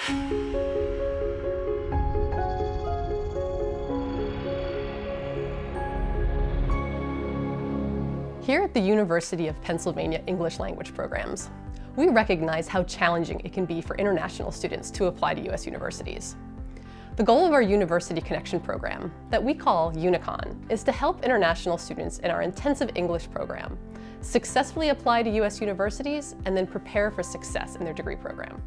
Here at the University of Pennsylvania English Language Programs, we recognize how challenging it can be for international students to apply to U.S. universities. The goal of our University Connection program, that we call UniConn, is to help international students in our intensive English program successfully apply to U.S. universities and then prepare for success in their degree program,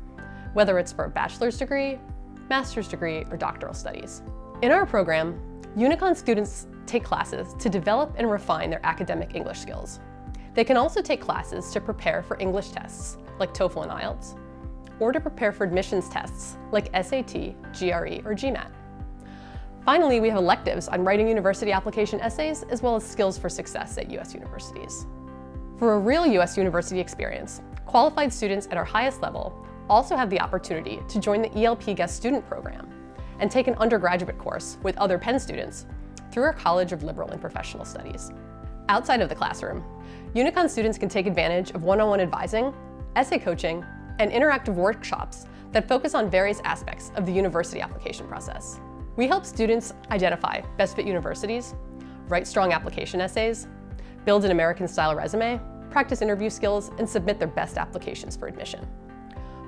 whether it's for a bachelor's degree, master's degree, or doctoral studies. In our program, UniConn students take classes to develop and refine their academic English skills. They can also take classes to prepare for English tests, like TOEFL and IELTS, or to prepare for admissions tests, like SAT, GRE, or GMAT. Finally, we have electives on writing university application essays, as well as skills for success at U.S. universities. For a real U.S. university experience, qualified students at our highest level also have the opportunity to join the ELP Guest Student Program and take an undergraduate course with other Penn students through our College of Liberal and Professional Studies. Outside of the classroom, UniConn students can take advantage of one-on-one advising, essay coaching, and interactive workshops that focus on various aspects of the university application process. We help students identify best fit universities, write strong application essays, build an American-style resume, practice interview skills, and submit their best applications for admission.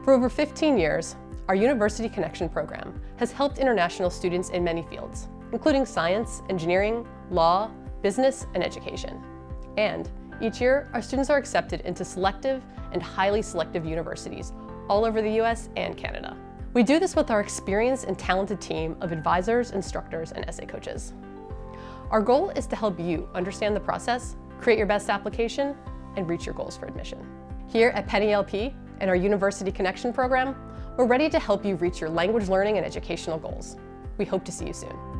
For over 15 years, our University Connection program has helped international students in many fields, including science, engineering, law, business, and education. And each year, our students are accepted into selective and highly selective universities all over the US and Canada. We do this with our experienced and talented team of advisors, instructors, and essay coaches. Our goal is to help you understand the process, create your best application, and reach your goals for admission. Here at Penn ELP and our University Connection program, we're ready to help you reach your language learning and educational goals. We hope to see you soon.